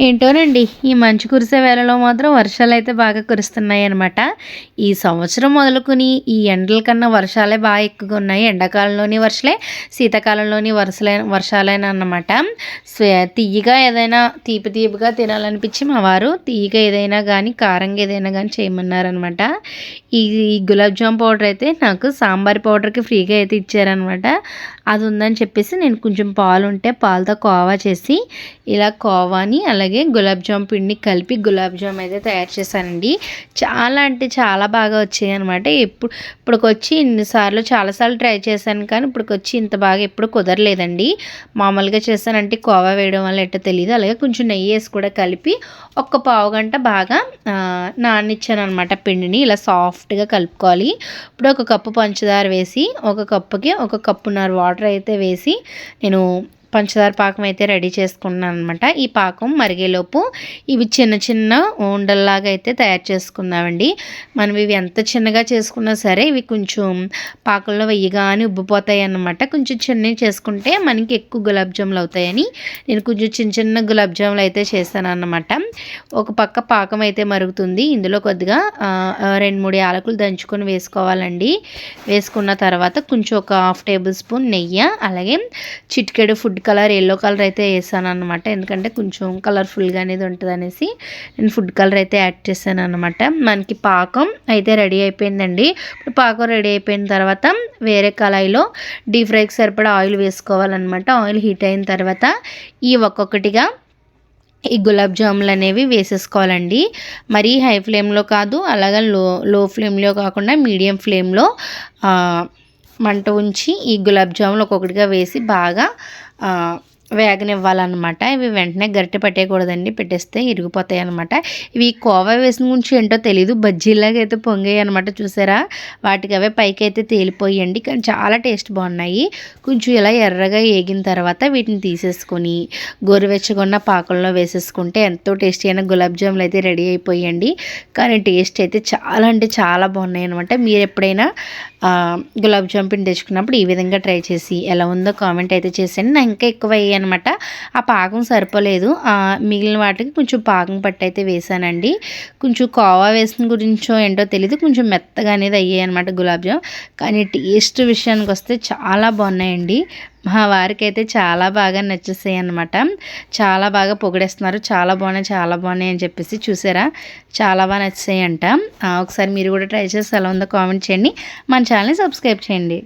ఏంటోనండి ఈ మంచు కురిసే వేళలో మాత్రం వర్షాలైతే బాగా కురుస్తున్నాయన్నమాట. ఈ సంవత్సరం మొదలుకొని ఈ ఎండల కన్నా వర్షాలే బాగా ఎక్కువగా ఉన్నాయి. ఎండాకాలంలోని వర్షాలే, శీతాకాలంలోని వర్షాలేనా అన్నమాట. తియ్యగా ఏదైనా తీపిగా తినాలనిపించి మా వారు తియ్యగా ఏదైనా కానీ, కారంగా ఏదైనా కానీ చేయమన్నారనమాట. ఈ గులాబ్ జామ్ పౌడర్ అయితే నాకు సాంబార్ పౌడర్‌కి ఫ్రీగా అయితే ఇచ్చారనమాట. అది ఉందని చెప్పేసి నేను కొంచెం పాలుంటే పాలతో కోవా చేసి ఇలా కోవాని అలాగే గులాబ్ జామ్ పిండిని కలిపి గులాబ్ జామ్ అయితే తయారు చేశానండి. చాలా అంటే చాలా బాగా వచ్చాయన్నమాట. ఇప్పటికొచ్చి ఇన్నిసార్లు చాలాసార్లు ట్రై చేశాను కానీ ఇప్పటికొచ్చి ఇంత బాగా ఎప్పుడు కుదరలేదండి. మామూలుగా చేశానంటే కోవా వేయడం వల్ల ఎట్టో తెలీదు. అలాగే కొంచెం నెయ్యి వేసి కూడా కలిపి ఒక్క పావుగంట బాగా నాననిచ్చాను అనమాట పిండిని. ఇలా సాఫ్ట్గా కలుపుకోవాలి. ఇప్పుడు ఒక కప్పు పంచదార వేసి ఒక కప్పుకి ఒక కప్పున్నర వాటర్ అయితే వేసి నేను పంచదార పాకం అయితే రెడీ చేసుకున్నాను అనమాట. ఈ పాకం మరిగేలోపు ఇవి చిన్న చిన్న ఉండల్లాగా అయితే తయారు చేసుకుందామండి. మనం ఇవి ఎంత చిన్నగా చేసుకున్నా సరే ఇవి కొంచెం పాకంలో వెయ్యగానే ఉబ్బిపోతాయి అన్నమాట. కొంచెం చిన్నవి చేసుకుంటే మనకి ఎక్కువ గులాబ్ జాములు అవుతాయని నేను కొంచెం చిన్న చిన్న గులాబ్ జాములు అయితే చేశాను అన్నమాట. ఒక పక్క పాకం అయితే మరుగుతుంది. ఇందులో కొద్దిగా 2-3 యాలకులు దంచుకొని వేసుకోవాలండి. వేసుకున్న తర్వాత కొంచెం ఒక హాఫ్ టేబుల్ స్పూన్ నెయ్యి అలాగే చిటికెడు ఫుడ్ కలర్ ఎల్లో కలర్ అయితే వేసాను అనమాట. ఎందుకంటే కొంచెం కలర్ఫుల్గా అనేది ఉంటుంది అనేసి నేను ఫుడ్ కలర్ అయితే యాడ్ చేశాను అనమాట. మనకి పాకం అయితే రెడీ అయిపోయిందండి. ఇప్పుడు పాకం రెడీ అయిపోయిన తర్వాత వేరే కళాయిలో డీప్ ఫ్రైకి సరిపడా ఆయిల్ వేసుకోవాలన్నమాట. ఆయిల్ హీట్ అయిన తర్వాత ఈ ఒక్కొక్కటిగా ఈ గులాబ్ జాములు అనేవి వేసేసుకోవాలండి. మరీ హై ఫ్లేమ్లో కాదు, అలాగే లో ఫ్లేమ్లో కాకుండా మీడియం ఫ్లేమ్లో మంట ఉంచి ఈ గులాబ్ జాములు ఒక్కొక్కటిగా వేసి బాగా వేగనివ్వాలన్నమాట. ఇవి వెంటనే గరిటె పట్టేయకూడదండి, పెట్టేస్తే ఇరిగిపోతాయి అనమాట. ఇవి కోవా వేసిన గురించి ఏంటో తెలీదు, బజ్జీలాగా అయితే పొంగాయి అనమాట. చూసారా, వాటికి అవే పైకి అయితే తేలిపోయండి, కానీ చాలా టేస్ట్ బాగున్నాయి. కొంచెం ఇలా ఎర్రగా వేగిన తర్వాత వీటిని తీసేసుకొని గోరువెచ్చగొన్న పాకంలో వేసేసుకుంటే ఎంతో టేస్టీ అయిన గులాబ్ జాములు అయితే రెడీ అయిపోయండి. కానీ టేస్ట్ అయితే చాలా అంటే చాలా బాగున్నాయి అనమాట. మీరు ఎప్పుడైనా గులాబ్ జామ్ పిండి తెచ్చుకున్నప్పుడు ఈ విధంగా ట్రై చేసి ఎలా ఉందో కామెంట్ అయితే చేసేయండి. నాకు ఇంకా ఎక్కువ అనమాట. ఆ పాకం సరిపోలేదు, మిగిలిన వాటికి కొంచెం పాకం పట్టి అయితే వేసానండి. కొంచెం కోవా వేసిన గురించో ఏంటో తెలీదు, కొంచెం మెత్తగా అనేది అయ్యాయి అనమాట గులాబ్ జామ్. కానీ టేస్ట్ విషయానికి వస్తే చాలా బాగున్నాయండి. మా వారికి అయితే చాలా బాగా నచ్చేసాయి అనమాట. చాలా బాగా పొగిడేస్తున్నారు, చాలా బాగున్నాయి అని చెప్పేసి. చూసారా, చాలా బాగా నచ్చాయి అంట. ఒకసారి మీరు కూడా ట్రై చేసి ఎలా ఉందో కామెంట్ చేయండి. మన ఛానల్ని సబ్స్క్రైబ్ చేయండి.